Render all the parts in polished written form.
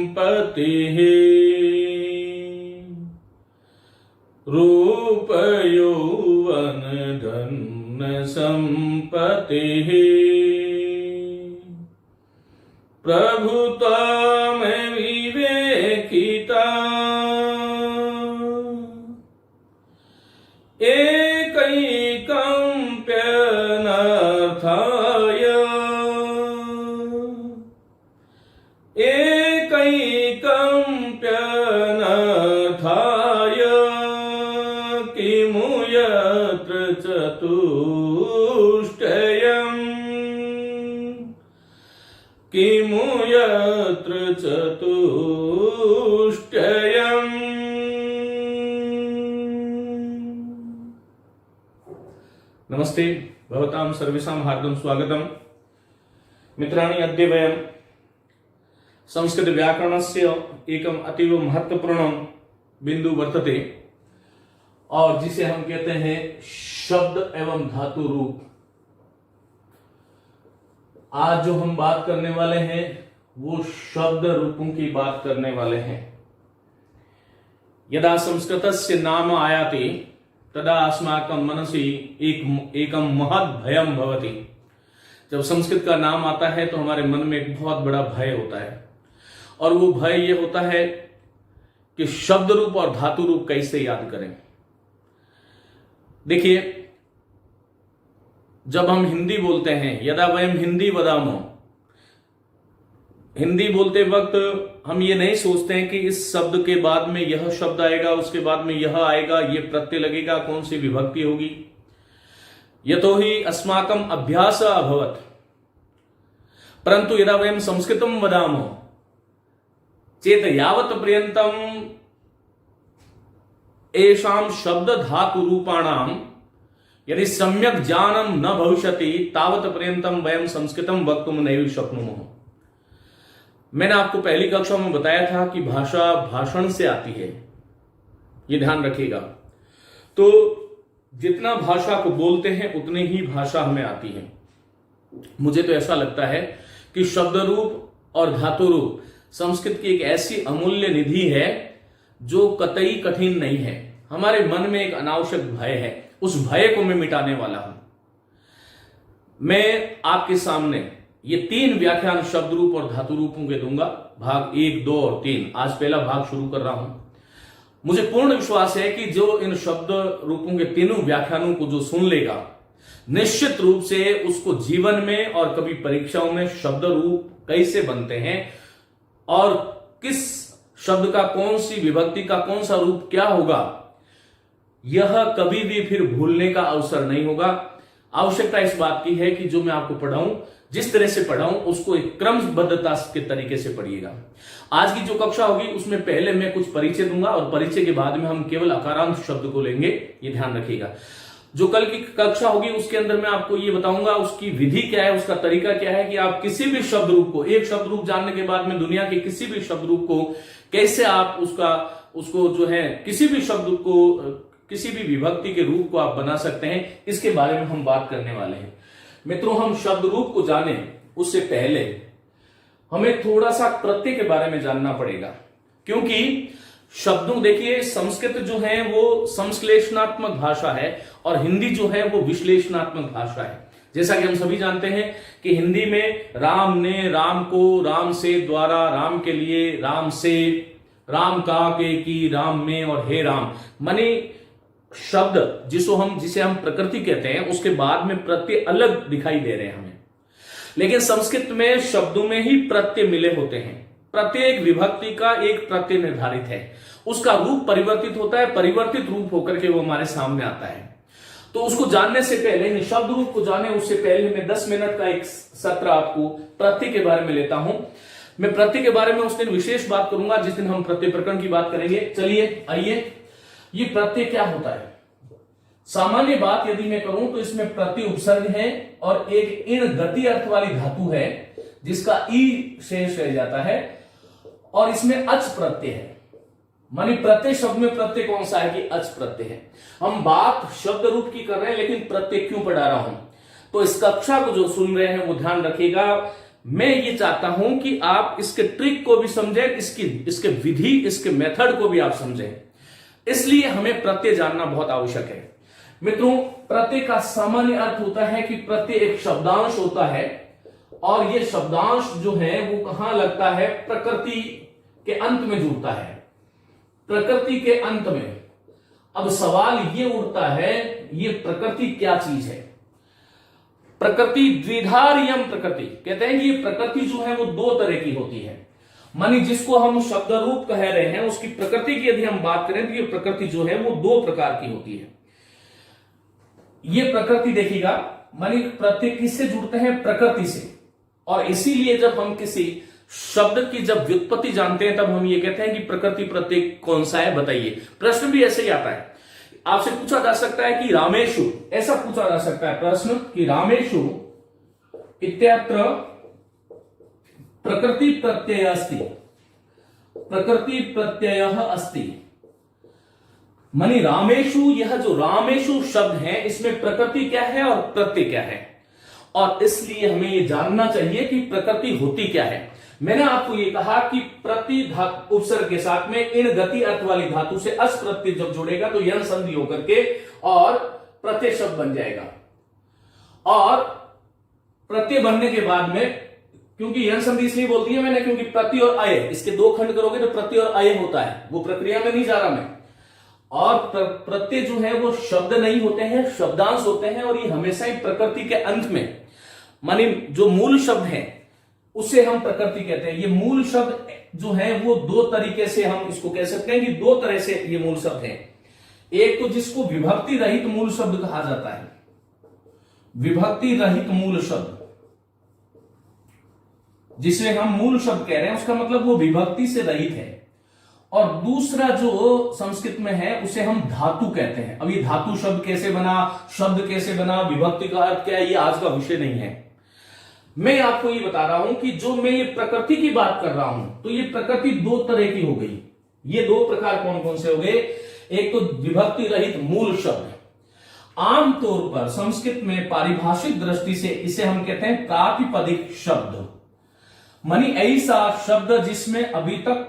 संपत्तिः रूप यौवन धन संपत्तिः प्रभुता में विवेकिता एकैकम्प्यनर्थाय एकैकम्प्यनर्थाय किमु यत्र चतुष्टयम् किमु यत्र चतुष्टयम्। नमस्ते भवतां सर्वेषां हार्दं स्वागतम्। मित्राणि, अद्य वयं संस्कृत व्याकरणस्य एकम अतीव महत्वपूर्ण बिंदु वर्तते और जिसे हम कहते हैं शब्द एवं धातु रूप। आज जो हम बात करने वाले हैं वो शब्द रूपों की बात करने वाले हैं। यदा संस्कृतस्य नाम आयाति तदा अस्माकं मनसि एकम महत् भयं भवति। जब संस्कृत का नाम आता है तो हमारे मन में एक बहुत बड़ा भय होता है और वो भय ये होता है कि शब्द रूप और धातु रूप कैसे याद करें। देखिए, जब हम हिंदी बोलते हैं, यदा वयम हिंदी वदामो, हिंदी बोलते वक्त हम ये नहीं सोचते हैं कि इस शब्द के बाद में यह शब्द आएगा, उसके बाद में यह आएगा, ये प्रत्यय लगेगा, कौन सी विभक्ति होगी। यतोहि अस्माकं अभ्यास अभवत्। परंतु यदा वयम संस्कृतं वदामो चेत यावत् पर्यन्तम् एषां शब्द धातु रूपाणां यदि सम्यक ज्ञानं न भविष्यति तावत् पर्यन्तं वयं संस्कृतं वक्तुं नैव शक्नुमः। मैंने आपको पहली कक्षा में बताया था कि भाषा भाषण से आती है, ये ध्यान रखिएगा। तो जितना भाषा को बोलते हैं उतनी ही भाषा हमें आती है। मुझे तो ऐसा लगता है कि शब्द रूप और धातु रूप संस्कृत की एक ऐसी अमूल्य निधि है जो कतई कठिन नहीं है। हमारे मन में एक अनावश्यक भय है, उस भय को मैं मिटाने वाला हूं। मैं आपके सामने ये 3 व्याख्यान शब्द रूप और धातु रूपों के दूंगा, भाग 1, 2 और 3। आज पहला भाग शुरू कर रहा हूं। मुझे पूर्ण विश्वास है कि जो इन शब्द रूपों के तीनों व्याख्यानों को जो सुन लेगा, निश्चित रूप से उसको जीवन में और कभी परीक्षाओं में शब्द रूप कैसे बनते हैं और किस शब्द का कौन सी विभक्ति का कौन सा रूप क्या होगा, यह कभी भी फिर भूलने का अवसर नहीं होगा। आवश्यकता इस बात की है कि जो मैं आपको पढ़ाऊं, जिस तरह से पढ़ाऊं, उसको एक क्रमबद्धता के तरीके से पढ़िएगा। आज की जो कक्षा होगी उसमें पहले मैं कुछ परिचय दूंगा और परिचय के बाद में हम केवल अकारांत शब्द को लेंगे, ये ध्यान रखिएगा। जो कल की कक्षा होगी उसके अंदर मैं आपको ये बताऊंगा उसकी विधि क्या है, उसका तरीका क्या है कि आप किसी भी शब्द रूप को, एक शब्द रूप जानने के बाद में दुनिया के किसी भी शब्द रूप को कैसे आप उसको जो है किसी भी शब्द को, किसी भी विभक्ति के रूप को आप बना सकते हैं, इसके बारे में हम बात करने वाले हैं। मित्रों, हम शब्द रूप को जाने उससे पहले हमें थोड़ा सा प्रत्यय के बारे में जानना पड़ेगा, क्योंकि शब्दों, देखिए संस्कृत जो है वो संश्लेषणात्मक भाषा है और हिंदी जो है वो विश्लेषणात्मक भाषा है। जैसा कि हम सभी जानते हैं कि हिंदी में राम ने, राम को, राम से, द्वारा, राम के लिए, राम से, राम का, के, की, राम में और हे राम, माने शब्द जिसे हम प्रकृति कहते हैं उसके बाद में प्रत्यय अलग दिखाई दे रहे हैं हमें। लेकिन संस्कृत में शब्दों में ही प्रत्यय मिले होते हैं। प्रत्येक विभक्ति का एक प्रत्यय निर्धारित है, उसका रूप परिवर्तित होता है, परिवर्तित रूप होकर के वो हमारे सामने आता है। तो उसको जानने से पहले, शब्द रूप को जाने उससे पहले मैं 10 मिनट का एक सत्र आपको प्रत्यय के बारे में लेता हूं। मैं प्रत्यय के बारे में उस दिन विशेष बात करूंगा जिस दिन हम प्रत्यय प्रकरण की बात करेंगे। चलिए आइए, ये प्रत्यय क्या होता है। सामान्य बात यदि मैं करूं तो इसमें प्रत्यय उपसर्ग है और एक इन गति अर्थ वाली धातु है जिसका ई शेष रह जाता है और इसमें अच प्रत्यय है। मानी प्रत्यय शब्द में प्रत्यय कौन सा है कि अच प्रत्यय है। हम बात शब्द रूप की कर रहे हैं लेकिन प्रत्यय क्यों पढ़ा रहा हूं, तो इस कक्षा को जो सुन रहे हैं वो ध्यान रखिएगा। मैं ये चाहता हूं कि आप इसके ट्रिक को भी समझें, इसके विधि, इसके मेथड को भी आप समझें। इसलिए हमें प्रत्यय जानना बहुत आवश्यक है। मित्रों, प्रत्यय का सामान्य अर्थ होता है कि प्रत्यय एक शब्दांश होता है, और यह शब्दांश जो है वो कहां लगता है? प्रकृति के अंत में जुड़ता है, प्रकृति के अंत में। अब सवाल ये उठता है, ये प्रकृति क्या चीज है? प्रकृति द्विधारियम प्रकृति, कहते हैं कि ये प्रकृति जो है वो दो तरह की होती है। मानी जिसको हम शब्द रूप कह रहे हैं, उसकी प्रकृति की यदि हम बात करें तो ये प्रकृति जो है वो दो प्रकार की होती है। ये प्रकृति देखिएगा, मानी प्रत्यय किससे जुड़ते हैं? प्रकृति से। और इसीलिए जब हम किसी शब्द की जब व्युत्पत्ति जानते हैं तब हम ये कहते हैं कि प्रकृति प्रत्यय कौन सा है, बताइए। प्रश्न भी ऐसे ही आता है, आपसे पूछा जा सकता है कि रामेषु, ऐसा पूछा जा सकता है प्रश्न कि रामेषु इत्यत्र प्रकृति प्रत्यय अस्ति, प्रकृति प्रत्यय अस्ति। मानी रामेषु, यह जो रामेषु शब्द है इसमें प्रकृति क्या है और प्रत्यय क्या है, और इसलिए हमें यह जानना चाहिए कि प्रकृति होती क्या है। मैंने आपको यह कहा कि प्रति धातु उपसर्ग के साथ में इन गति अर्थ वाली धातु से अस प्रत्यय जब जुड़ेगा तो यन संधि होकर के और प्रत्यय शब्द बन जाएगा। और प्रत्यय बनने के बाद में, क्योंकि यन संधि इसलिए बोलती है मैंने क्योंकि प्रत्यय और अय, इसके दो खंड करोगे तो प्रत्यय और अय होता है, वो प्रक्रिया में नहीं जा रहा मैं। और प्रत्यय जो है वो शब्द नहीं होते हैं, शब्दांश होते हैं, और ये हमेशा ही प्रकृति के अंत में, मानी जो मूल शब्द है उसे हम प्रकृति कहते हैं। ये मूल शब्द जो है वो दो तरीके से हम इसको कह सकते हैं कि दो तरह से ये मूल शब्द है। एक तो जिसको विभक्ति रहित मूल शब्द कहा जाता है, विभक्ति रहित मूल शब्द, जिसे हम मूल शब्द कह रहे हैं उसका मतलब वो विभक्ति से रहित है। और दूसरा जो संस्कृत में है उसे हम धातु कहते हैं। अब ये धातु शब्द कैसे बना, शब्द कैसे बना, विभक्ति का अर्थ क्या है, ये आज का विषय नहीं है। मैं आपको ये बता रहा हूं कि जो मैं ये प्रकृति की बात कर रहा हूं तो ये प्रकृति दो तरह की हो गई। ये दो प्रकार कौन कौन से हो गए? एक तो विभक्ति रहित मूल शब्द, आमतौर पर संस्कृत में पारिभाषिक दृष्टि से इसे हम कहते हैं प्रातिपदिक शब्द। मानी ऐसा शब्द जिसमें अभी तक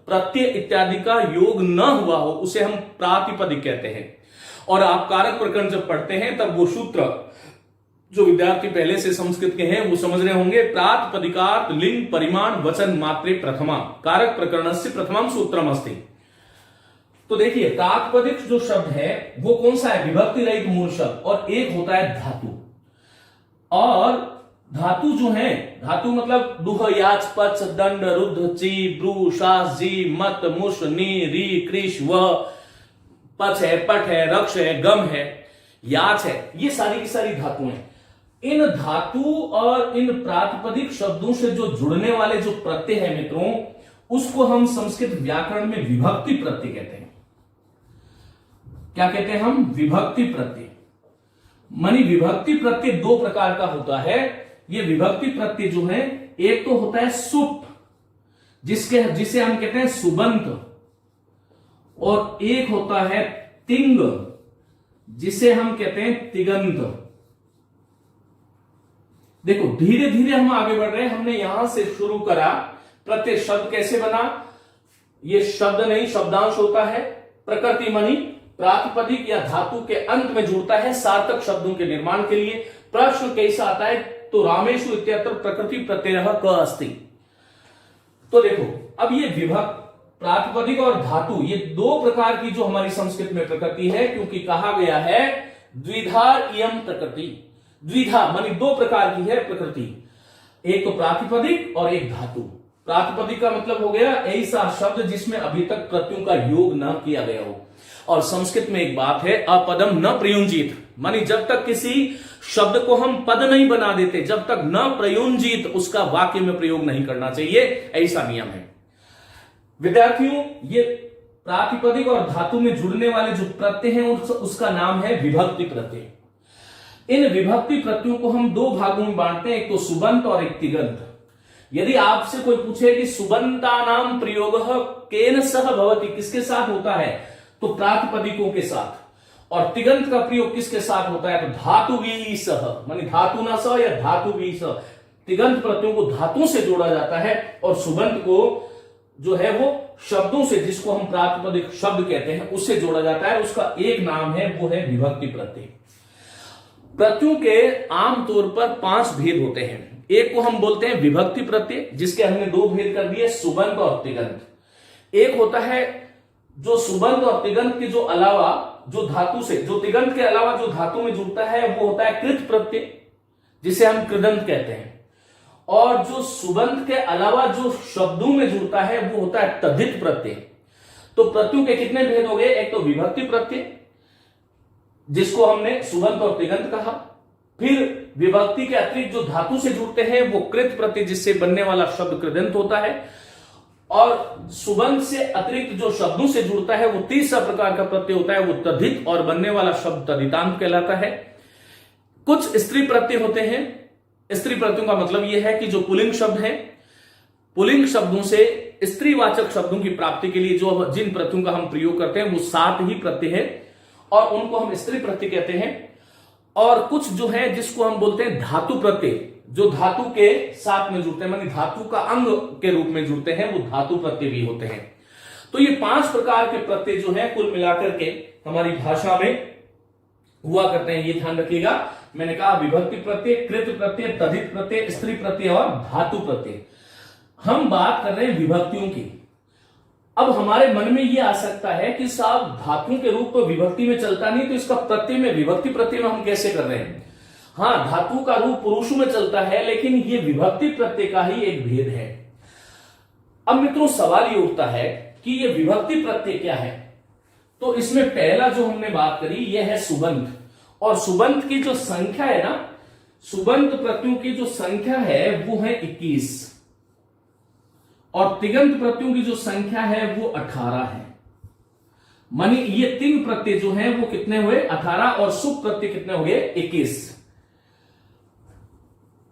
प्रत्यय इत्यादि का योग न हुआ हो उसे हम प्रातिपदिक कहते हैं। और आप कारक प्रकरण जब पढ़ते हैं तब वो सूत्र जो विद्यार्थी पहले से संस्कृत के हैं वो समझ रहे होंगे, प्रातिपदिकार्थ लिंग परिमाण वचन मात्रे प्रथमा कारक प्रकरणस्य प्रथमम सूत्रम अस्ति। तो देखिए प्रातिपदिक जो शब्द है वो कौन सा है? विभक्ति रहित मूल शब्द। और एक होता है धातु। और धातु जो है, धातु मतलब दुह याच पच दंड रुद्ध ची ब्रू शास जी मत मुष नी री कृष व, पच है, पट है, रक्ष है, गम है, याच है, ये सारी की सारी धातुएं। इन धातु और इन प्रातिपदिक शब्दों से जो जुड़ने वाले जो प्रत्यय है मित्रों, उसको हम संस्कृत व्याकरण में विभक्ति प्रत्यय कहते हैं। क्या कहते हैं हम? विभक्ति प्रत्यय। मानी विभक्ति प्रत्यय दो प्रकार का होता है। ये विभक्ति प्रत्यय जो है, एक तो होता है सुप जिसे हम कहते हैं सुबंत, और एक होता है तिंग जिसे हम कहते हैं तिगंत। देखो धीरे धीरे हम आगे बढ़ रहे हैं। हमने यहां से शुरू करा, प्रत्यय शब्द कैसे बना? ये शब्द नहीं, शब्दांश होता है। प्रकृति मानी प्रातिपदिक या धातु के अंत में जुड़ता है सार्थक शब्दों के निर्माण के लिए। प्रश्न कैसा आता है? तो रामेषु इत्यत्र प्रकृति प्रत्यय क अस्ति। तो देखो अब ये विभक्त, प्रातिपदिक और धातु, ये दो प्रकार की जो हमारी संस्कृत में प्रकृति है, क्योंकि कहा गया है द्विधार इयम प्रकृति। द्विधा मानी दो प्रकार की है प्रकृति, एक तो प्रातिपदिक और एक धातु। प्रातिपदिक का मतलब हो गया ऐसा शब्द जिसमें अभी तक प्रत्ययों का योग न किया गया हो। और संस्कृत में एक बात है, अपदम न प्रयुंजित, मानी जब तक किसी शब्द को हम पद नहीं बना देते, जब तक न प्रयुंजित उसका वाक्य में प्रयोग नहीं करना चाहिए, ऐसा नियम है। विद्यार्थियों, ये प्रातिपदिक और धातु में जुड़ने वाले जो प्रत्यय हैं उसका नाम है विभक्ति प्रत्यय। इन विभक्ति प्रत्ययों को हम दो भागों में बांटते हैं, एक तो सुबंत और एक तिगंत। यदि आपसे कोई पूछे कि सुबंता नाम प्रयोग केन सह भवति, किसके साथ होता है, तो प्रातिपदिकों के साथ। और तिगंत का प्रयोग किसके साथ होता है, तो धातु भी सह, मानी धातु न सह या धातु भी सह, तिगंत प्रत्ययों को धातु से जोड़ा जाता है और सुबंत को जो है वो शब्दों से, जिसको हम प्रातिपदिक शब्द कहते हैं, उससे जोड़ा जाता है। उसका एक नाम है, वो है विभक्ति प्रत्यय। प्रत्ययों के आमतौर पर 5 भेद होते हैं। एक को हम बोलते हैं विभक्ति प्रत्यय, जिसके हमने 2 भेद कर दिए, सुबंत और तिगंत। एक होता है जो सुबंत और तिगंत के जो अलावा जो धातु से, जो तिगंत के अलावा जो धातु में जुड़ता है, वो होता है कृत प्रत्यय, जिसे हम कृदंत कहते हैं। और जो सुबंत के अलावा जो शब्दों में जुड़ता है, वो होता है तद्धित प्रत्यय। तो प्रत्ययों के कितने भेद हो गए? एक तो विभक्ति प्रत्यय, जिसको हमने सुबंत और तिगंत कहा। फिर विभक्ति के अतिरिक्त जो धातु से जुड़ते हैं, वो कृत प्रत्यय, जिससे बनने वाला शब्द कृदंत होता है। और सुबंत से अतिरिक्त जो शब्दों से जुड़ता है, वो तीसरा प्रकार का प्रत्यय होता है, वो तद्धित, और बनने वाला शब्द तद्धितांत कहलाता है। कुछ स्त्री प्रत्यय होते हैं। स्त्री प्रत्ययों का मतलब यह है कि जो पुल्लिंग शब्द है, पुल्लिंग शब्दों से स्त्रीवाचक शब्दों की प्राप्ति के लिए जो जिन प्रत्ययों का हम प्रयोग करते हैं, वो 7 ही प्रत्यय है और उनको हम स्त्री प्रत्यय कहते हैं। और कुछ जो है जिसको हम बोलते हैं धातु प्रत्यय, जो धातु के साथ में जुड़ते हैं, मानी धातु का अंग के रूप में जुड़ते हैं, वो धातु प्रत्यय भी होते हैं। तो ये 5 प्रकार के प्रत्यय जो है कुल मिलाकर के हमारी भाषा में हुआ करते हैं। ये ध्यान रखिएगा, मैंने कहा विभक्ति प्रत्यय, कृत प्रत्यय, तद्धित प्रत्यय, स्त्री प्रत्यय और धातु प्रत्यय। हम बात कर रहे हैं विभक्तियों की। अब हमारे मन में यह आ सकता है कि साहब धातुओं के रूप तो विभक्ति में चलता नहीं, तो इसका प्रत्यय में, विभक्ति प्रत्यय में हम कैसे कर रहे हैं? हां, धातु का रूप पुरुषों में चलता है, लेकिन यह विभक्ति प्रत्यय का ही एक भेद है। अब मित्रों सवाल ये उठता है कि यह विभक्ति प्रत्यय क्या है? तो इसमें पहला जो हमने बात करी यह है सुबंत। और सुबंत की जो संख्या है ना, सुबंत प्रत्ययों की जो संख्या है वो है 21, और तिगंत प्रत्ययों की जो संख्या है वो 18 है। मानी ये 3 प्रत्यय जो हैं वो कितने हुए? 18, और सुप प्रत्यय कितने हो गए? 21।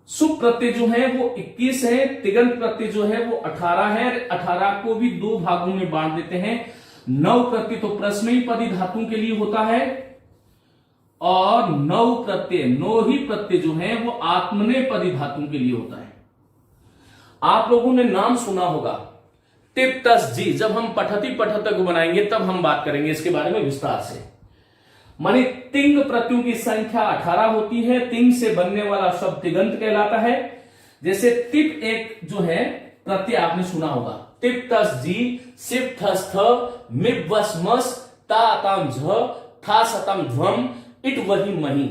सुप प्रत्यय जो है वो 21 है, तिगंत प्रत्यय जो है वो 18 है। 18 को भी 2 भागों में बांट देते हैं। 9 प्रत्यय तो प्रश्नैपदी धातुओं के लिए होता है, और 9 प्रत्यय, 9 ही प्रत्यय जो है वो आत्मनेपदी धातुओं के लिए होता है। आप लोगों ने नाम सुना होगा टिप तस जी। जब हम पठती पठतक बनाएंगे तब हम बात करेंगे इसके बारे में विस्तार से। मानी तिंग प्रत्ययों की संख्या 18 होती है। तिंग से बनने वाला शब्द तिगंत कहलाता है। जैसे तिप एक जो है प्रत्यय आपने सुना होगा, टिप तस जी, सिप थस थ, मिप वस मस, ता तम झ, था सतम ध्वम, इट वही मही।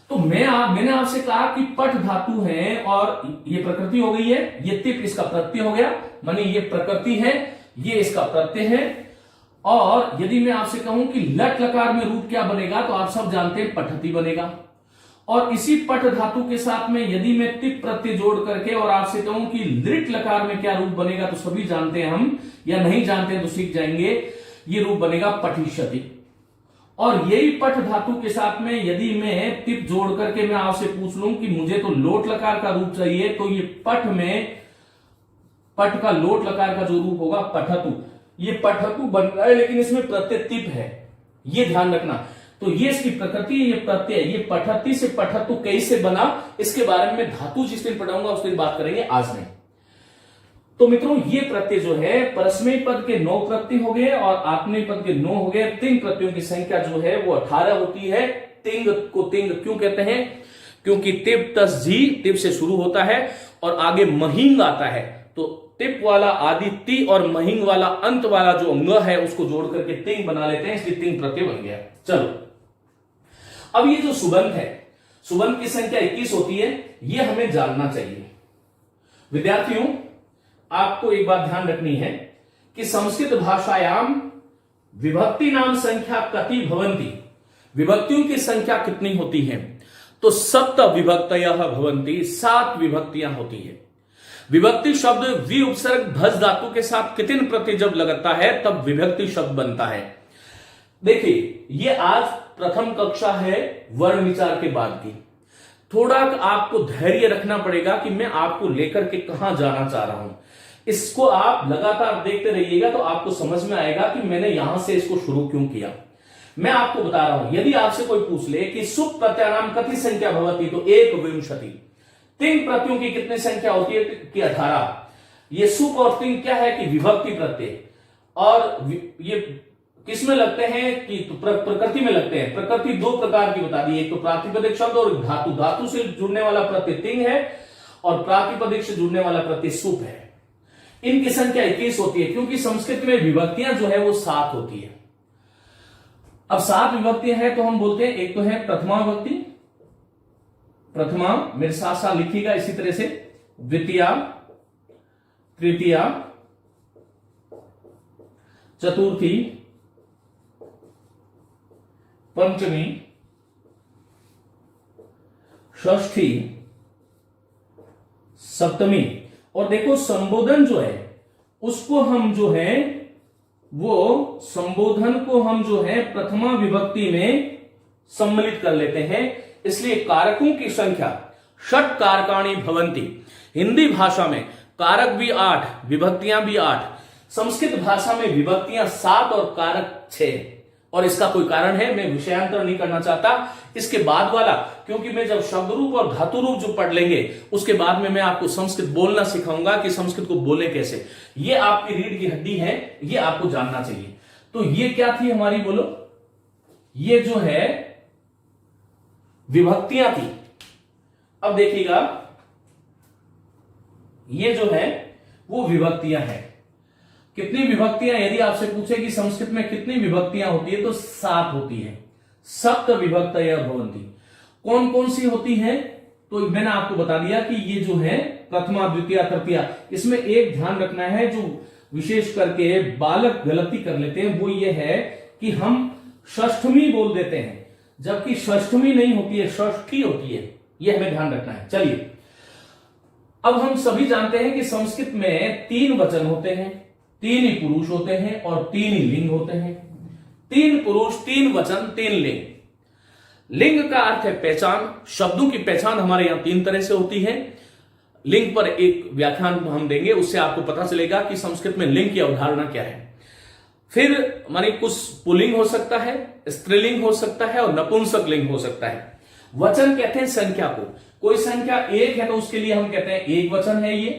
तो मैंने आपसे कहा कि पठ धातु है और ये प्रकृति हो गई है, ये तिप इसका प्रत्यय हो गया, मानी ये प्रकृति है, ये इसका प्रत्यय है। और यदि मैं आपसे कहूं कि लट लकार में रूप क्या बनेगा, तो आप सब जानते हैं पठती बनेगा। और इसी पठ धातु के साथ में यदि मैं तिप प्रत्यय जोड़ करके और आपसे कहूं कि लिट लकार में क्या रूप बनेगा, तो सभी जानते हैं हम, या नहीं जानते हैं तो सीख जाएंगे। ये रूप बनेगा पठिष्यति। और यही पठ धातु के साथ में यदि मैं तिप जोड़ करके मैं आपसे पूछ लूं कि मुझे तो लोट लकार का रूप चाहिए, तो ये पठ में, पठ का लोट लकार का जो रूप होगा पठतु, ये पठतु बन रहा है, लेकिन इसमें प्रत्यय तिप है, ये ध्यान रखना। तो ये इसकी प्रकृति है, ये प्रत्यय, ये पठती से पठतु कैसे बना, इसके बारे में धातु जिस दिन पढ़ाऊंगा उस दिन बात करेंगे, आज नहीं। तो मित्रों ये प्रत्यय जो है परस्मय पद के 9 प्रत्यय हो गए और आत्मनेय पद के 9 हो गए। तिंग प्रत्ययों की संख्या जो है वो 18 होती है। तिंग को तिंग क्यों कहते हैं? क्योंकि तिप तस जी, तिप से शुरू होता है और आगे महिंग आता है। तो तिप वाला आदि ती और महिंग वाला अंत वाला जो अंग है उसको जोड़ करके तिंग बना लेते हैं, इसलिए तिंग प्रत्यय बन गया। चलो अब ये जो सुबंत है, सुबंत की संख्या 21 होती है, ये हमें जानना चाहिए। विद्यार्थियों आपको एक बात ध्यान रखनी है कि संस्कृत भाषायाम विभक्ति नाम संख्या कति भवंती, विभक्तियों की संख्या कितनी होती है? तो सप्त विभक्तयः भवंती, 7 विभक्तियां होती है। विभक्ति शब्द वि उपसर्ग भज धातु के साथ कितिन प्रत्यय जब लगता है तब विभक्ति शब्द बनता है। देखिए ये आज प्रथम कक्षा है वर्ण विचार के बाद की। थोड़ा आपको धैर्य रखना पड़ेगा कि मैं आपको लेकर के कहां जाना चाह रहा हूं। इसको आप लगातार देखते रहिएगा तो आपको समझ में आएगा कि मैंने यहां से इसको शुरू क्यों किया। मैं आपको बता रहा हूं, यदि आपसे कोई पूछ ले कि सुप प्रत्यानाम कति संख्या भवती, तो 1 विंशति, तिंग प्रत्ययों की कितनी संख्या होती है कि 18। ये सुप और तिंग क्या है कि विभक्ति प्रत्यय, और ये किस में लगते हैं कि तो प्रकृति में लगते हैं। प्रकृति दो प्रकार की बता दी, एक तो प्रातिपदिक शब्द और धातु। धातु से जुड़ने वाला प्रत्यय तिंग है और प्रातिपदिक से जुड़ने वाला प्रत्यय सुप है। इनकी संख्या 21 होती है, क्योंकि संस्कृत में विभक्तियां जो है वो 7 होती है। अब 7 विभक्तियां हैं तो हम बोलते हैं, एक तो है प्रथमा विभक्ति, प्रथमा मेरे साथ साथ लिखिएगा इसी तरह से, द्वितीया, तृतीया, चतुर्थी, पंचमी, षष्ठी, सप्तमी। और देखो संबोधन जो है उसको हम जो है वो संबोधन को हम जो है प्रथमा विभक्ति में सम्मिलित कर लेते हैं, इसलिए कारकों की संख्या षट कारकाणी भवंती। हिंदी भाषा में कारक भी 8, विभक्तियां भी 8। संस्कृत भाषा में विभक्तियां 7 और कारक 6। और इसका कोई कारण है, मैं विषयांतर नहीं करना चाहता इसके बाद वाला, क्योंकि मैं जब शब्द रूप और धातु रूप जो पढ़ लेंगे उसके बाद में मैं आपको संस्कृत बोलना सिखाऊंगा कि संस्कृत को बोले कैसे। ये आपकी रीढ़ की हड्डी है, ये आपको जानना चाहिए। तो ये क्या थी हमारी, बोलो, ये जो है विभक्तियां थी। अब देखिएगा ये जो है वो विभक्तियां हैं। कितनी विभक्तियां, यदि आपसे पूछे कि संस्कृत में कितनी विभक्तियां होती है तो 7 होती है। सप्त विभक्तयः भवन्ति। कौन कौन सी होती हैं, तो मैंने आपको बता दिया कि ये जो है प्रथमा, द्वितीय, तृतीया। इसमें एक ध्यान रखना है, जो विशेष करके बालक गलती कर लेते हैं, वो ये है कि हम षष्ठमी बोल देते हैं, जबकि षष्ठमी नहीं होती है, षष्ठी होती है। यह हमें ध्यान रखना है। चलिए, अब हम सभी जानते हैं कि संस्कृत में 3 वचन होते हैं, 3 ही पुरुष होते हैं और 3 ही लिंग होते हैं। 3 पुरुष, 3 वचन, 3 लिंग। लिंग का अर्थ है पहचान। शब्दों की पहचान हमारे यहां 3 तरह से होती है। लिंग पर एक व्याख्यान हम देंगे, उससे आपको पता चलेगा कि संस्कृत में लिंग की अवधारणा क्या है। फिर मानी कुछ पुल्लिंग हो सकता है, स्त्रीलिंग हो सकता है और नपुंसक लिंग हो सकता है। वचन कहते हैं संख्या को। कोई संख्या 1 है तो उसके लिए हम कहते हैं एक वचन है ये।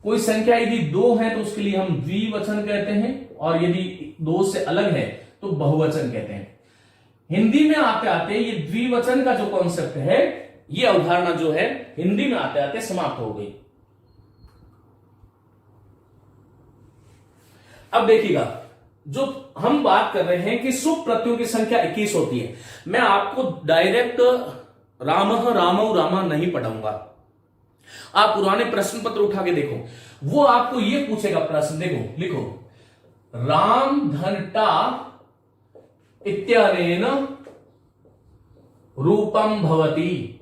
कोई संख्या यदि 2 है तो उसके लिए हम द्विवचन कहते हैं, और यदि 2 से अलग है तो बहुवचन कहते हैं। हिंदी में आते आते ये द्विवचन का जो कॉन्सेप्ट है, ये अवधारणा जो है हिंदी में आते आते समाप्त हो गई। अब देखिएगा, जो हम बात कर रहे हैं कि सुप प्रत्ययों की संख्या 21 होती है। मैं आपको डायरेक्ट रामः, रामौ, रामा नहीं पढ़ाऊंगा। आप पुराने प्रश्न पत्र उठा के देखो, वो आपको ये पूछेगा प्रश्न, देखो लिखो, राम धनटा इत्यनेन रूपम भवति।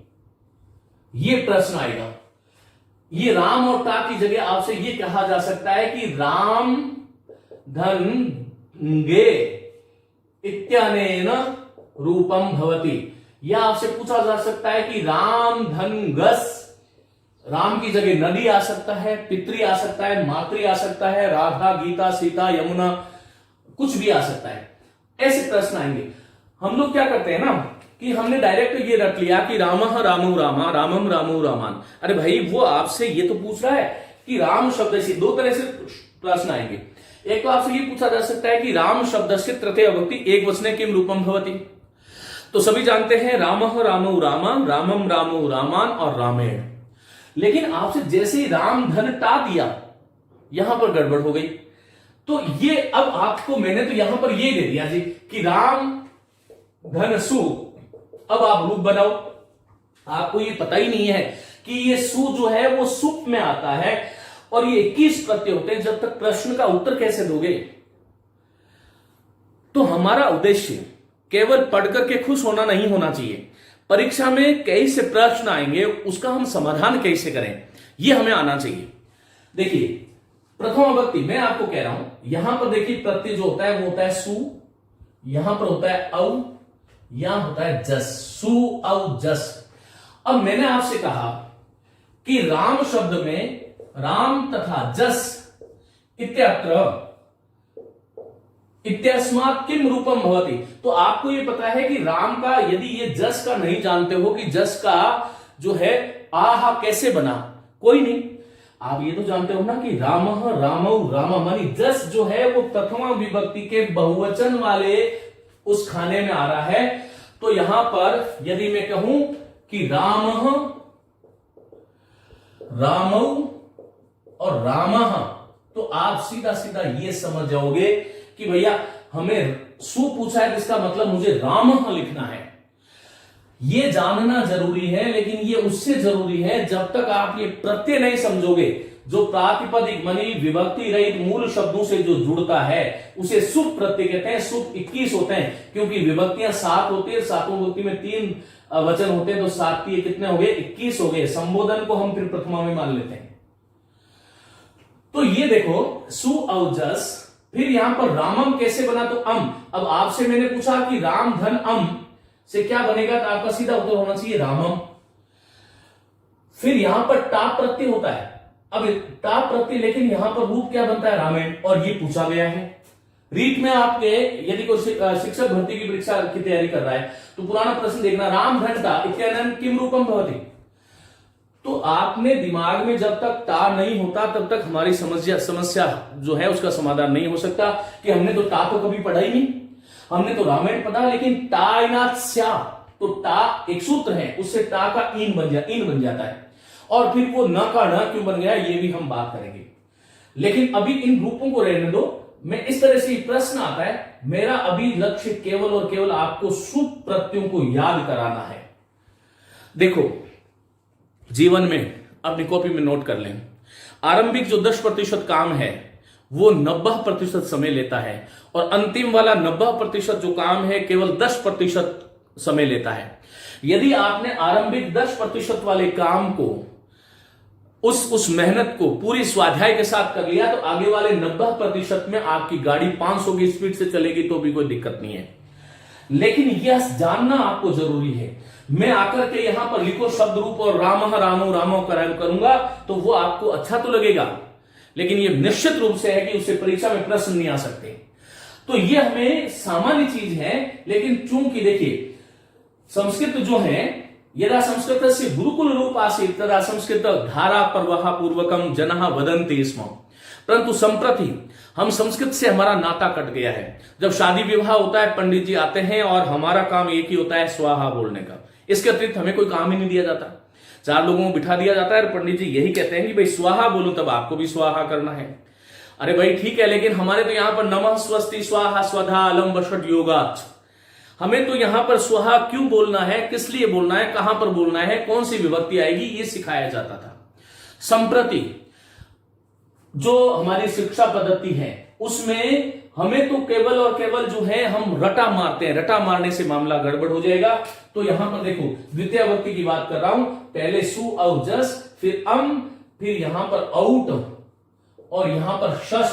ये प्रश्न आएगा। ये राम और टा की जगह आपसे ये कहा जा सकता है कि राम धन गे इत्यनेन रूपम भवति। या आपसे पूछा जा सकता है कि राम धन गस। राम की जगह नदी आ सकता है, पितृ आ सकता है, मातृ आ सकता है, राधा, गीता, सीता, यमुना, कुछ भी आ सकता है। ऐसे प्रश्न आएंगे। हम लोग क्या करते हैं ना कि हमने डायरेक्ट ये रख लिया कि रामः रामौ रामा, रामम रामौ रामान। अरे भाई, वो आपसे ये तो पूछ रहा है कि राम शब्द से 2 तरह से प्रश्न आएंगे। एक तो आपसे ये पूछा जा सकता है कि राम शब्द से तृतीय विभक्ति एक वचने किम रूपम भवति। तो सभी जानते हैं रामः रामौ रामा, रामम रामौ रामान और रामेण। लेकिन आपसे जैसे ही राम धन टा दिया, यहां पर गड़बड़ हो गई। तो ये अब आपको मैंने तो यहां पर ये दे दिया जी कि राम धन सु। अब आप रूप बनाओ। आपको ये पता ही नहीं है कि ये सु जो है वो सुप में आता है और ये 21 प्रत्यय होते हैं। जब तक प्रश्न का उत्तर कैसे दोगे? तो हमारा उद्देश्य केवल पढ़कर के खुश होना नहीं होना चाहिए। परीक्षा में कैसे प्रश्न आएंगे, उसका हम समाधान कैसे करें, यह हमें आना चाहिए। देखिए, प्रथम विभक्ति मैं आपको कह रहा हूं, यहां पर देखिए प्रत्यय जो होता है वो होता है सु, यहां पर होता है औ, यहां होता है जस। सु औ जस। अब मैंने आपसे कहा कि राम शब्द में राम तथा जस इत्यत्र इत्यस्मात् किम रूपम भवति। तो आपको ये पता है कि राम का, यदि ये जस का नहीं जानते हो कि जस का जो है आहा कैसे बना? कोई नहीं, आप ये तो जानते हो ना कि रामः रामौ रामा, मानी जस जो है वो प्रथमा विभक्ति के बहुवचन वाले उस खाने में आ रहा है। तो यहां पर यदि मैं कहूं कि रामः रामौ और रामः, तो आप सीधा सीधा ये समझ जाओगे कि भैया हमें सु पूछा है, इसका मतलब मुझे रामः लिखना है। ये जानना जरूरी है, लेकिन ये उससे जरूरी है जब तक आप ये प्रत्यय नहीं समझोगे। जो प्रातिपदिक मानी विभक्ति रहित मूल शब्दों से जो जुड़ता है उसे सुप प्रत्यय कहते हैं। सुप 21 होते हैं, क्योंकि विभक्तियां 7 होती है, सातों विभक्ति में 3 वचन होते हैं, तो 7 कितने हो गए? 21 हो गए। संबोधन को हम फिर प्रथमा में मान लेते हैं। तो ये देखो सु और जस, फिर यहां पर रामम कैसे बना? तो अम। अब आपसे मैंने पूछा कि राम धन अम से क्या बनेगा, तो आपका सीधा उत्तर होना चाहिए रामम। फिर यहां पर टा प्रत्यय होता है। अब टा प्रत्यय, लेकिन यहां पर रूप क्या बनता है? रामेण, और ये पूछा गया है रीट में। आपके यदि कोई शिक्षक भर्ती की परीक्षा की तैयारी कर रहा है तो पुराना प्रश्न देखना, राम धन टा इत्यनेन किम रूपम भवति। तो आपने दिमाग में जब तक टा नहीं होता तब तक हमारी समस्या जो है उसका समाधान नहीं हो सकता। कि हमने तो टा तो कभी पढ़ा ही नहीं, हमने तो रामायण पढ़ा, लेकिन टाइनाथ स्या, तो टा एक सूत्र है, उससे टा का इन बन जाता है। और फिर वो न का न क्यों बन गया ये भी हम बात करेंगे, लेकिन अभी इन रूपों को रहने दो। मैं इस तरह से प्रश्न आता है, मेरा अभी लक्ष्य केवल और केवल आपको सुप प्रत्ययों को याद कराना है। देखो जीवन में अपनी कॉपी में नोट कर लें, आरंभिक जो 10% काम है वो 90% समय लेता है, और अंतिम वाला 90% जो काम है केवल 10% समय लेता है। यदि आपने आरंभिक 10% वाले काम को उस मेहनत को पूरी स्वाध्याय के साथ कर लिया, तो आगे वाले 90% में आपकी गाड़ी 500 की स्पीड से चलेगी तो भी कोई दिक्कत नहीं है। लेकिन यह जानना आपको जरूरी है। मैं आकर के यहां पर लिखो शब्द रूप और रामः रामो रामो करूंगा तो वो आपको अच्छा तो लगेगा, लेकिन ये निश्चित रूप से है कि उससे परीक्षा में प्रश्न नहीं आ सकते। तो ये हमें सामान्य चीज है, लेकिन चूंकि देखिए संस्कृत जो है, यदा संस्कृत से गुरुकुल रूप आसीत् तदा संस्कृत धारा प्रवाह पूर्वकम जनः वदन्ति स्म, परंतु संप्रति हम संस्कृत से हमारा नाता कट गया है। जब शादी विवाह होता है पंडित जी आते हैं और हमारा काम एक ही होता है स्वाहा बोलने का, इसके अतिरिक्त हमें कोई काम ही नहीं दिया जाता। 4 लोगों को बिठा दिया जाता है और पंडित जी यही कहते हैं कि भाई स्वाहा बोलो, तब आपको भी स्वाहा करना है। अरे भाई ठीक है, लेकिन हमारे तो यहां पर नमः स्वस्ति स्वाहा स्वधा अलम वषट योगाच, हमें तो यहां पर स्वाहा क्यों बोलना है, किस लिए बोलना है, कहां पर बोलना है, कौन सी विभक्ति आएगी, ये सिखाया जाता था। संप्रति जो हमारी शिक्षा पद्धति है उसमें हमें तो केवल और केवल जो है हम रटा मारते हैं, रटा मारने से मामला गड़बड़ हो जाएगा। तो यहां पर देखो द्वितीय विभक्ति की बात कर रहा हूं, पहले सु और जस, फिर अम, फिर यहां पर औट और यहां पर शश,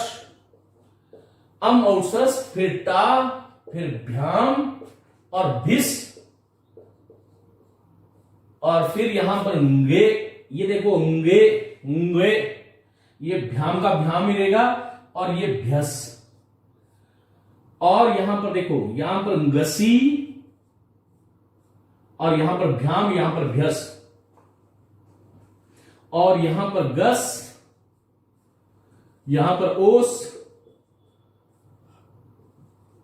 अम और शश, फिर टा, फिर भ्याम और भिस, और फिर यहां पर अंगे। ये देखो अंगे अंगे, ये भ्याम का भ्याम ही रहेगा, और ये भ्यस। और यहां पर देखो यहां पर गसी, और यहां पर भ्याम, यहां पर भ्यस, और यहां पर गस, यहां पर ओस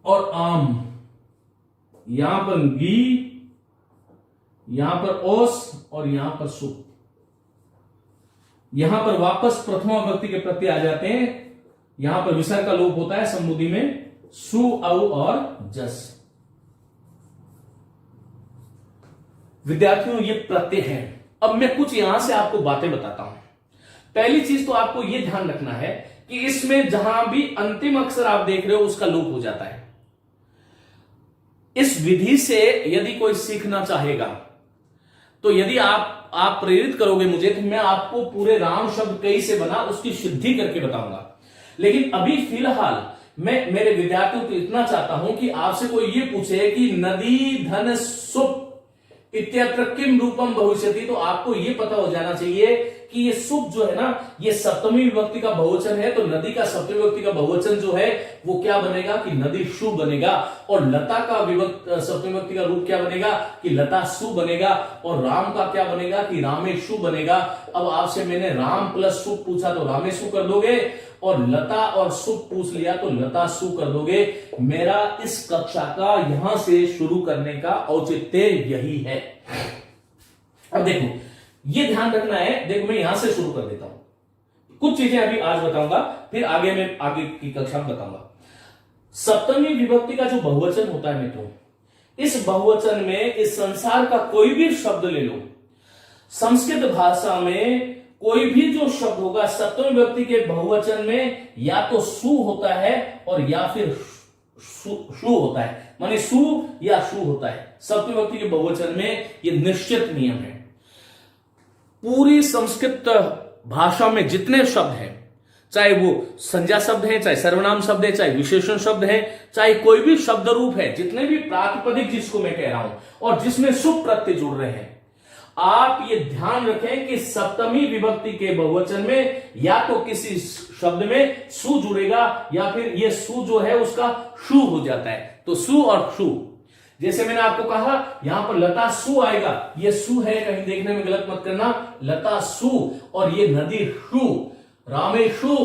और आम, यहां पर गी, यहां पर ओस और यहां पर सु। यहां पर वापस प्रथमा विभक्ति के प्रत्यय आ जाते हैं। यहां पर विसर्ग का लोप होता है संबोधि में, सु औ और जस। विद्यार्थियों ये प्रत्यय है। अब मैं कुछ यहां से आपको बातें बताता हूं। पहली चीज तो आपको यह ध्यान रखना है कि इसमें जहां भी अंतिम अक्षर आप देख रहे हो उसका लोप हो जाता है। इस विधि से यदि कोई सीखना चाहेगा तो यदि आप प्रेरित करोगे मुझे, तो मैं आपको पूरे राम शब्द कई से बना उसकी सिद्धि करके बताऊंगा। लेकिन अभी फिलहाल मैं मेरे विद्यार्थियों को इतना चाहता हूं कि आपसे कोई ये पूछे कि नदी धन सुप इत्यत्र किम रूपम भविष्यति। तो आपको ये पता हो जाना चाहिए कि ये सुप जो है ना, ये सप्तमी विभक्ति का बहुवचन है, तो नदी का सप्तमी विभक्ति का बहुवचन जो है वो क्या बनेगा कि नदी शु बनेगा। और लता का सप्तमी विभक्ति का रूप क्या बनेगा कि लता सु बनेगा। और राम का क्या बनेगा कि रामेशु बनेगा। अब आपसे मैंने राम प्लस सुप पूछा तो रामेशु कर दोगे, और लता और सुप पूछ लिया तो लता सु कर दोगे। मेरा इस कक्षा का यहां से शुरू करने का औचित्य यही है। अब देखो, ये ध्यान रखना है। देखो, मैं यहां से शुरू कर देता हूं, कुछ चीजें अभी आज बताऊंगा, फिर आगे मैं आगे की कक्षा में बताऊंगा। सप्तमी विभक्ति का जो बहुवचन होता है मित्रों, इस बहुवचन में इस संसार का कोई भी शब्द ले लो, संस्कृत भाषा में कोई भी जो शब्द होगा सप्तमी विभक्ति के बहुवचन में या तो सु होता है और या फिर शु होता है, माने सु या शु होता है। सप्तमी विभक्ति के बहुवचन में ये निश्चित नियम है। पूरी संस्कृत भाषा में जितने शब्द हैं, चाहे वो संज्ञा शब्द है, चाहे सर्वनाम शब्द है, चाहे विशेषण शब्द है, चाहे कोई भी शब्द रूप है, जितने भी प्रातिपदिक जिसको मैं कह रहा हूं और जिसमें शुभ प्रत्यय जुड़ रहे हैं, आप ये ध्यान रखें कि सप्तमी विभक्ति के बहुवचन में या तो किसी शब्द में सु जुड़ेगा या फिर ये सु जो है उसका शु हो जाता है। तो सु और शु, जैसे मैंने आपको कहा यहां पर लता सु आएगा, ये सु है, कहीं देखने में गलत मत करना, लता सु, और ये नदी शु, रामेशु,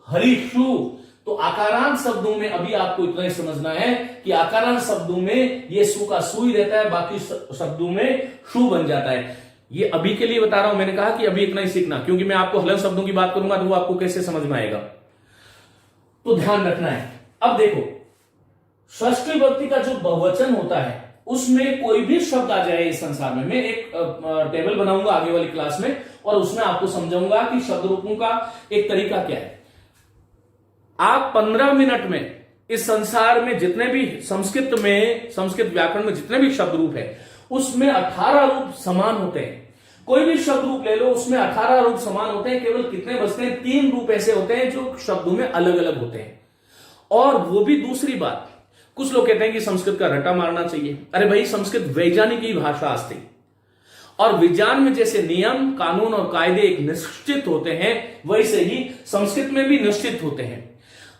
हरिशु। तो आकारांत शब्दों में अभी आपको इतना ही समझना है कि आकारांत शब्दों में ये सु का सु ही रहता है, बाकी शब्दों में शु बन जाता है। ये अभी के लिए बता रहा हूं, मैंने कहा कि अभी इतना ही सीखना, क्योंकि मैं आपको हलन शब्दों की बात करूंगा तो वो आपको कैसे समझ में आएगा, तो ध्यान रखना है। अब देखो, षष्ठी विभक्ति का जो बहुवचन होता है उसमें कोई भी शब्द आ जाए इस संसार में, मैं एक टेबल बनाऊंगा आगे वाली क्लास में और उसमें आपको समझाऊंगा कि शब्द रूपों का एक तरीका क्या है। आप 15 मिनट में इस संसार में जितने भी संस्कृत व्याकरण में जितने भी शब्द रूप है उसमें 18 रूप समान होते हैं। कोई भी शब्द रूप ले लो, उसमें 18 रूप समान होते हैं, केवल कितने बचते हैं, 3 रूप ऐसे होते हैं जो शब्दों में अलग अलग होते हैं। और वो भी दूसरी बात, कुछ लोग कहते हैं कि संस्कृत का रट्टा मारना चाहिए। अरे भाई, संस्कृत वैज्ञानिक की भाषा आज थी, और विज्ञान में जैसे नियम, कानून और कायदे एक निश्चित होते हैं, वैसे ही संस्कृत में भी निश्चित होते हैं।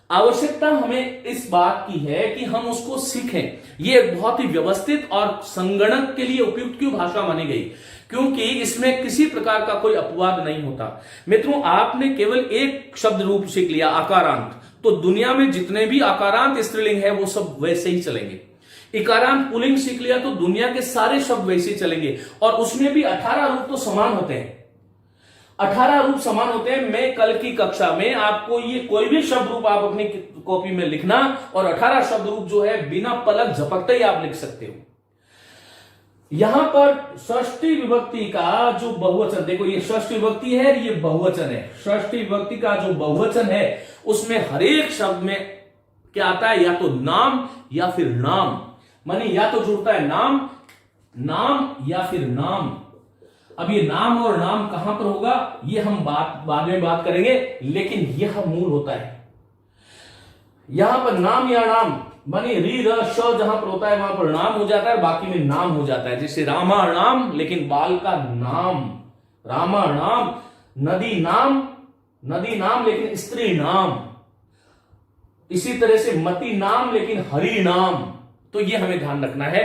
आवश्यकता हमें इस बात की है कि हम उसको सीखें। ये बहुत ही व्यवस्थित और संगणक के लिए उपयुक्त क्यों भाषा मानी गई, क्योंकि इसमें किसी प्रकार का कोई अपवाद नहीं होता। मित्रों, आपने केवल एक शब्द रूप सीख लिया, आकारांत, तो दुनिया में जितने भी आकारांत स्त्रीलिंग है वो सब वैसे ही चलेंगे। इकारांत पुल्लिंग सीख लिया तो दुनिया के सारे शब्द वैसे ही चलेंगे, और उसमें भी 18 रूप तो समान होते हैं। 18 रूप समान होते हैं। मैं कल की कक्षा में आपको ये कोई भी शब्द रूप आप अपनी कॉपी में लिखना, और 18 शब्द रूप जो है बिना पलक झपकते ही आप लिख सकते हो। यहां पर षष्ठी विभक्ति का जो बहुवचन, देखो ये षष्ठी विभक्ति है, ये बहुवचन है। षष्ठी विभक्ति का जो बहुवचन है उसमें हर एक शब्द में क्या आता है, या तो नाम या फिर नाम, माने या तो जुड़ता है नाम या फिर नाम। अब ये नाम और नाम कहां पर होगा ये हम बाद में बात करेंगे, लेकिन यह मूल होता है। यहां पर नाम या नाम माने री र श जहां पर होता है वहां पर नाम हो जाता है, बाकी में नाम हो जाता है। जैसे रामा नाम लेकिन बाल का नाम, रामा नाम, नदी नाम लेकिन स्त्री नाम, इसी तरह से मति नाम लेकिन हरि नाम। तो ये हमें ध्यान रखना है।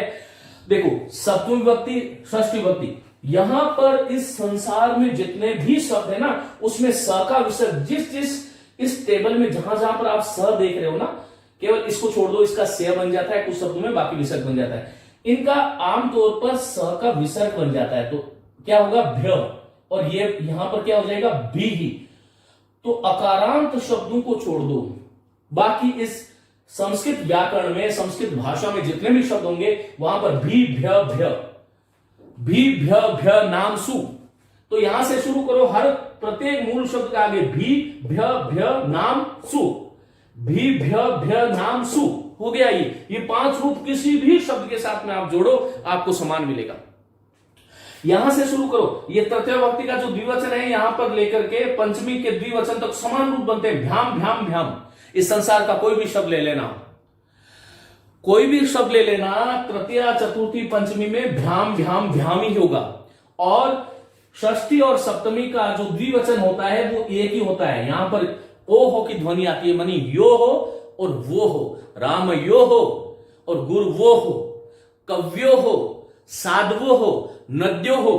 देखो, सप्तमी विभक्ति, षष्ठी विभक्ति, यहां पर इस संसार में जितने भी शब्द है ना उसमें स का विसर्ग, जिस इस टेबल में जहां पर आप स देख रहे हो ना, केवल इसको छोड़ दो, इसका से बन जाता है कुछ शब्दों में, बाकी विसर्ग बन जाता है। इनका आमतौर पर स का विसर्ग बन जाता है, तो क्या होगा भ्य, और ये यहां पर क्या हो जाएगा भी ही। तो अकारांत शब्दों को छोड़ दो, बाकी इस संस्कृत व्याकरण में, संस्कृत भाषा में जितने भी शब्द होंगे वहां पर भी भ्य नाम सु। तो यहां से शुरू करो, हर प्रत्येक मूल शब्द के आगे भी भ्य नाम सु, भी भ्य नाम सु हो गया। ये 5 रूप किसी भी शब्द के साथ में आप जोड़ो आपको समान मिलेगा। यहां से शुरू करो, ये तृतीय विभक्ति का जो द्विवचन है यहां पर लेकर के पंचमी के द्विवचन तक समान रूप बनते हैं। भ्याम। इस संसार का कोई भी शब्द ले लेना, कोई भी शब्द ले लेना, तृतीया चतुर्थी पंचमी में भ्याम भ्याम भ्याम ही होगा, और षष्ठी और सप्तमी का जो द्विवचन होता है वो एक ही होता है। यहां पर ओ हो की ध्वनि आती है, मानी यो हो और वो हो, राम यो हो और गुरु वो हो, कव्यो हो, साधवो हो, नद्यो हो,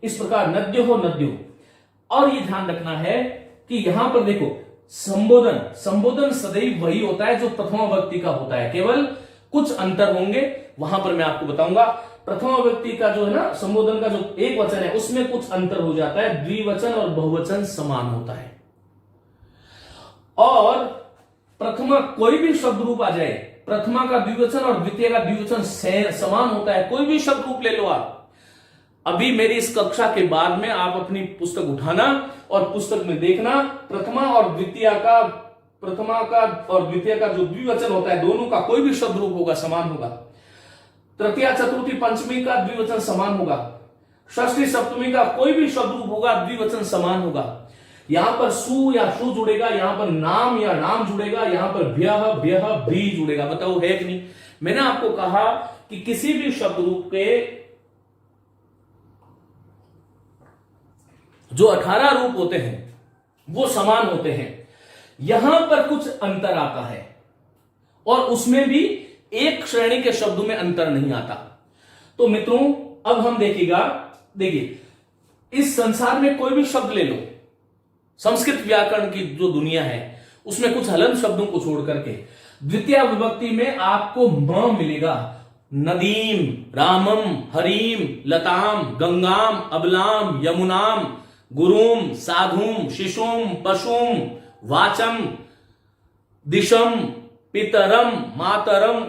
इस प्रकार नद्यो हो, नद्यो। और ये ध्यान रखना है कि यहां पर देखो संबोधन, संबोधन सदैव वही होता है जो प्रथमा व्यक्ति का होता है, केवल कुछ अंतर होंगे, वहां पर मैं आपको बताऊंगा। प्रथमा व्यक्ति का जो है ना संबोधन का जो एक वचन है उसमें कुछ अंतर हो जाता है, द्विवचन और बहुवचन समान होता है। और प्रथमा कोई भी शब्द रूप आ जाए, प्रथमा का द्विवचन और द्वितीय का द्विवचन समान होता है, कोई भी शब्द रूप ले लो आप। अभी मेरी इस कक्षा के बाद में आप अपनी पुस्तक उठाना और पुस्तक में देखना, प्रथमा और द्वितीय का जो द्विवचन होता है दोनों का कोई भी शब्द रूप होगा समान होगा। तृतीया चतुर्थी पंचमी का द्विवचन समान होगा, षष्ठी सप्तमी का कोई भी शब्द रूप होगा द्विवचन समान होगा। यहां पर सु या शु जुड़ेगा, यहां पर नाम या नाम जुड़ेगा, यहां पर व्यह व्यह भी जुड़ेगा। बताओ है कि नहीं? मैंने आपको कहा कि किसी भी शब्द रूप के जो 18 रूप होते हैं वो समान होते हैं, यहां पर कुछ अंतर आता है और उसमें भी एक श्रेणी के शब्दों में अंतर नहीं आता। तो मित्रों अब हम देखिए इस संसार में कोई भी शब्द ले लो, संस्कृत व्याकरण की जो दुनिया है उसमें कुछ हलंत शब्दों को छोड़ करके द्वितीय विभक्ति में आपको म मिलेगा। नदीम, रामम, हरीम, लताम, गंगाम, अबलाम, यमुनाम, गुरुम, साधुम, शिशुम, पशुम, वाचम, दिशम, पितरम, मातरम,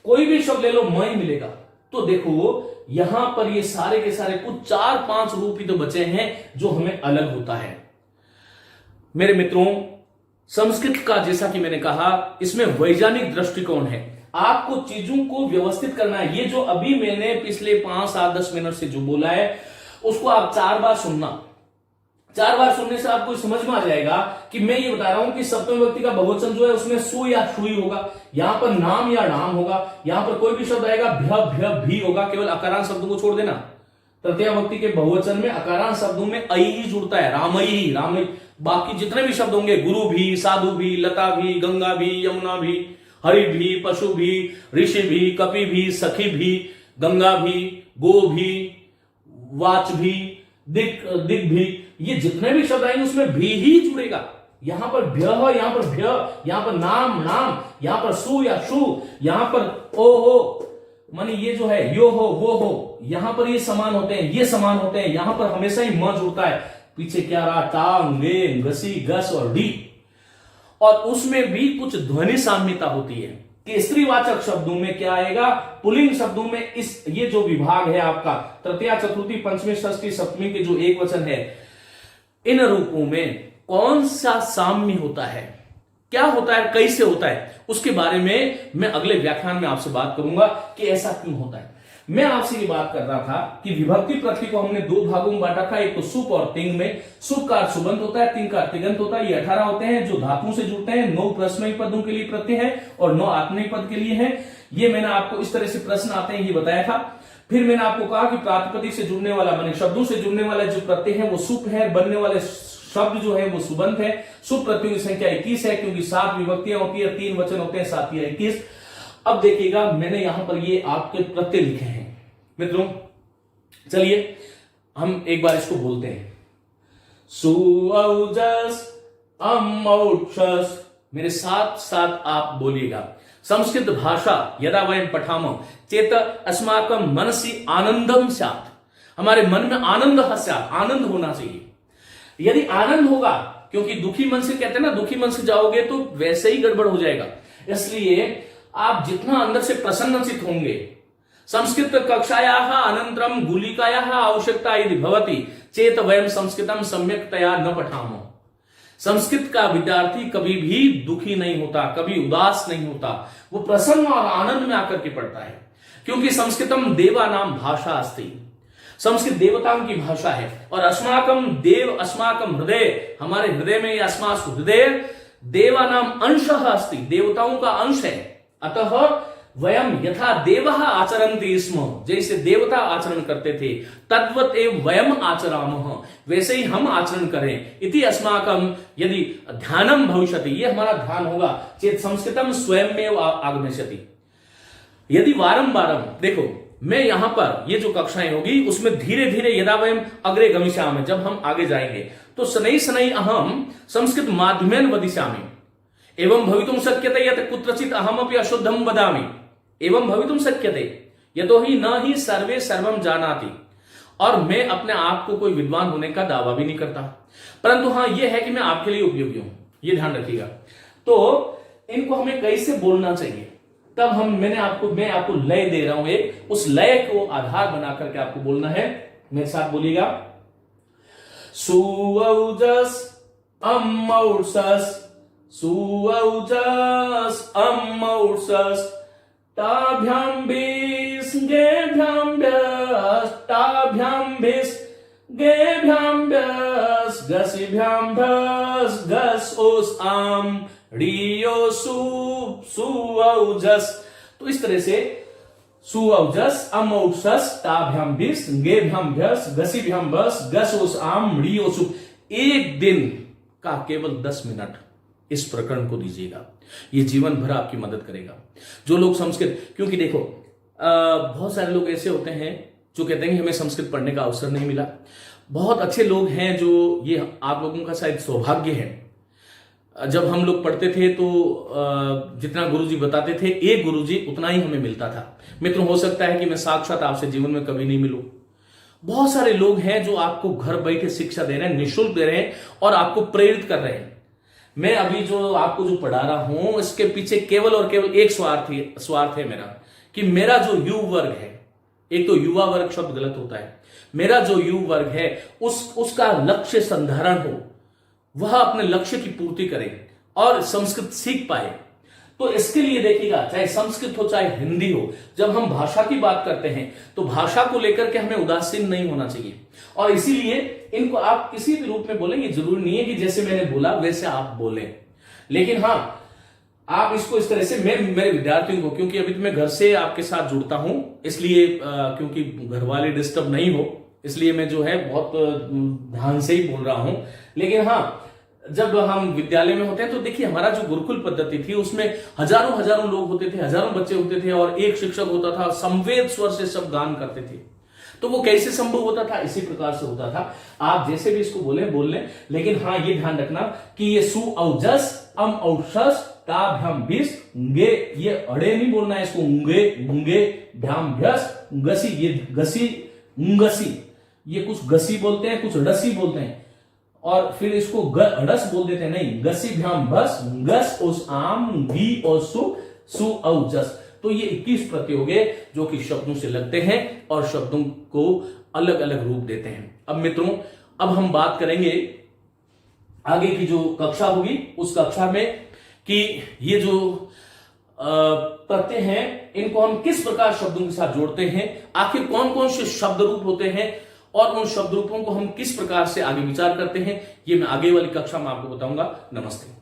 कोई भी शब्द ले लो म ही मिलेगा। तो देखो यहां पर ये सारे के सारे कुछ 4-5 रूप ही तो बचे हैं जो हमें अलग होता है। मेरे मित्रों संस्कृत का जैसा कि मैंने कहा इसमें वैज्ञानिक दृष्टिकोण है, आपको चीजों को व्यवस्थित करना है। ये जो अभी मैंने पिछले 5, 7, 10 मिनट से जो बोला है उसको आप 4 बार सुनना। 4 बार सुनने से आपको समझ में आ जाएगा कि मैं ये बता रहा हूं कि सप्तमी व्यक्ति का बहुवचन जो है उसमें सु या शुई होगा, यहां पर नाम या नाम होगा, यहां पर कोई भी शब्द आएगा भ्य भ्य भी होगा, केवल अकारांत शब्दों को छोड़ देना। तृतीय व्यक्ति के बहुवचन में अकारांत शब्दों में अई ही जुड़ता है, रामई रामई। बाकी जितने भी शब्द होंगे गुरु भी, साधु भी, लता भी, गंगा भी, यमुना भी, हरि भी, पशु भी, ऋषि भी, कपि भी, सखी भी, गंगा भी, गो भी, वाच भी, दिक भी, ये जितने भी शब्द आएंगे उसमें भी ही जुड़ेगा। यहां पर भ्य, यहां पर भ्य, यहां पर नाम नाम, यहां पर सु या शु, यहां पर ओ हो, मानी ये जो है यो हो वो हो, यहां पर ये समान होते हैं, ये समान होते हैं, यहां पर हमेशा ही म जुड़ता है। पीछे क्या रहा, टांग, ने, घसी, घस और डी। और उसमें भी कुछ ध्वनि साम्यता होती है कि स्त्रीवाचक शब्दों में क्या आएगा, पुल्लिंग शब्दों में इस ये जो विभाग है आपका तृतीया चतुर्थी पंचमी षष्ठी सप्तमी के जो एक वचन है, इन रूपों में कौन सा साम्य होता है, क्या होता है, कैसे होता है, उसके बारे में मैं अगले व्याख्यान में आपसे बात करूंगा कि ऐसा क्यों होता है। मैं आपसे ये बात कर रहा था कि विभक्ति प्रत्यय को हमने 2 भागों में बांटा था, एक तो सुप और तिंग में। सुप का सुबंत होता है, तिंग का तिगंत होता है। ये 18 होते हैं जो धातुओं से जुड़ते हैं, 9 प्रश्नयी पदों के लिए प्रत्यय है और 9 आत्मनेयी पद के लिए है। ये मैंने आपको इस तरह से प्रश्न आते हैं ये बताया था। फिर मैंने आपको कहा कि प्रातिपदिक से जुड़ने वाला माने शब्दों से जुड़ने वाला जो प्रत्यय है वो सुप है, बनने वाले शब्द जो है वो सुबंत है। सुप प्रत्ययों की संख्या 21 है क्योंकि 7 विभक्तियां होती है, 3 वचन होते हैं, 7 या 21। अब देखिएगा मैंने यहां पर ये आपके प्रत्यय लिखे हैं मित्रों। चलिए हम एक बार इसको बोलते हैं। सुऔजस अमौक्षस, मेरे साथ साथ आप बोलिएगा। संस्कृत भाषा यदा वयं पठामः चेत अस्माकं मनसि आनंदम स्यात्, हमारे मन में आनंद स्यात्, आनंद होना चाहिए। यदि आनंद होगा, क्योंकि दुखी मन से कहते हैं ना, दुखी मन से जाओगे तो वैसे ही गड़बड़ हो जाएगा। इसलिए आप जितना अंदर से प्रसन्नचित होंगे, संस्कृत कक्षायाः अनंतरम गुलिकायाः आवश्यकता यदि भवति चेत वयं संस्कृतम सम्यक्तया न पठामः। संस्कृत का विद्यार्थी कभी भी दुखी नहीं होता, कभी उदास नहीं होता, वो प्रसन्न और आनंद में आकर के पढ़ता है, क्योंकि संस्कृतम देवानाम भाषा अस्ति, संस्कृत देवताओं की भाषा है। और अस्माकम देव अस्माकम हृदय, हमारे हृदय में अस्माकं हृदय देवानाम अंशः अस्ति, देवताओं का अंश है। अतः वयम यथा देवः आचरन्ति स्म, जैसे देवता आचरण करते थे, तद्वत एव वयम आचरामः, वैसे ही हम आचरण करें। इति अस्माकं यदि ध्यानम भविष्यति, ये हमारा ध्यान होगा, चेत संस्कृतम स्वयमेव आगमिष्यति। यदि वारम वारम, देखो मैं यहां पर ये जो कक्षाएं होगी उसमें धीरे धीरे यदा वयम अग्रे गमिष्यामि, जब हम आगे जाएंगे तो शनै शनै अहम संस्कृत माध्यमेन वदिष्यामि, एवं भवितुं शक्यते यत् कुत्रचित् अहमपि अशुद्धं वदामि, एवं भवितुं शक्यते यतोहि न ही सर्वे सर्वं जानाति। और मैं अपने आप को कोई विद्वान होने का दावा भी नहीं करता, परंतु हाँ यह है कि मैं आपके लिए उपयोगी हूं, ये ध्यान रखिएगा। तो इनको हमें कैसे बोलना चाहिए, तब मैं आपको लय दे रहा हूं एक, उस लय को आधार बना करके आपको बोलना है। मेरे साथ बोलिएगा, सुऔजस अमौर्षस, सुऔजस अमौर्षस, ताभ्याम भिस गेभ्याम भ्यस, ताभ्याम भिस गेभ्याम भ्यस, गसिभ्याम भ्यस, गस ओस आम रियो सुऔजस। तो इस तरह से सुऔजस अमौर्षस, ताभ्याम भिस गेभ्याम भ्यस, गसिभ्याम भ्यस, गस ओस आम रियो सु। एक दिन का केवल 10 मिनट इस प्रकरण को दीजिएगा, ये जीवन भर आपकी मदद करेगा। जो लोग संस्कृत, क्योंकि देखो बहुत सारे लोग ऐसे होते हैं जो कहते हैं कि हमें संस्कृत पढ़ने का अवसर नहीं मिला। बहुत अच्छे लोग हैं जो, ये आप लोगों का शायद सौभाग्य है। जब हम लोग पढ़ते थे तो जितना गुरुजी बताते थे, एक गुरुजी उतना ही हमें मिलता था। मित्रों, हो सकता है कि मैं साक्षात आपसे जीवन में कभी नहीं मिलूं। बहुत सारे लोग हैं जो आपको घर बैठे शिक्षा दे रहे हैं, निःशुल्क दे रहे हैं और आपको प्रेरित कर रहे हैं। मैं अभी जो आपको जो पढ़ा रहा हूं, इसके पीछे केवल और केवल एक स्वार्थ है मेरा, कि मेरा जो युवा वर्ग है, एक तो युवा वर्ग शब्द गलत होता है, मेरा जो युवा वर्ग है उसका लक्ष्य संधारण हो, वह अपने लक्ष्य की पूर्ति करे और संस्कृत सीख पाए। तो इसके लिए देखिएगा, चाहे संस्कृत हो चाहे हिंदी हो, जब हम भाषा की बात करते हैं तो भाषा को लेकर के हमें उदासीन नहीं होना चाहिए। और इसीलिए इनको आप किसी भी रूप में बोलें, ये जरूरी नहीं है कि जैसे मैंने बोला वैसे आप बोलें, लेकिन हाँ आप इसको इस तरह से, मैं मेरे विद्यार्थियों को, क्योंकि अभी तो मैं घर से आपके साथ जुड़ता हूं, इसलिए क्योंकि घर वाले डिस्टर्ब नहीं हो, इसलिए मैं जो है बहुत ध्यान से ही बोल रहा हूं। लेकिन हाँ, जब हम विद्यालय में होते हैं तो देखिए, हमारा जो गुरुकुल पद्धति थी उसमें हजारों लोग होते थे, हजारों बच्चे होते थे और एक शिक्षक होता था, संवेद स्वर से सब गान करते थे। तो वो कैसे संभव होता था? इसी प्रकार से होता था। आप जैसे भी इसको बोल लें, लेकिन हाँ ये ध्यान रखना कि ये सुऔजस अमऔर्षस ताभ्याम भिस गे, ये अड़े नहीं बोलना है इसको, उंगे उंगे भ्याम भ्यस गसी, ये गसी उंगसी, ये कुछ गसी बोलते हैं कुछ रसी बोलते हैं और फिर इसको गड़स बोल देते हैं, नहीं, गसी भ्याम भस गस उस आम गी और सुऔजस। तो ये 21 प्रत्यय हो गए जो कि शब्दों से लगते हैं और शब्दों को अलग अलग रूप देते हैं। अब मित्रों, अब हम बात करेंगे आगे की जो कक्षा होगी उस कक्षा में कि ये जो प्रत्यय हैं इनको हम किस प्रकार शब्दों के साथ जोड़ते हैं, आखिर कौन कौन से शब्द रूप होते हैं और उन शब्द रूपों को हम किस प्रकार से आगे विचार करते हैं, ये मैं आगे वाली कक्षा में आपको बताऊंगा। नमस्ते।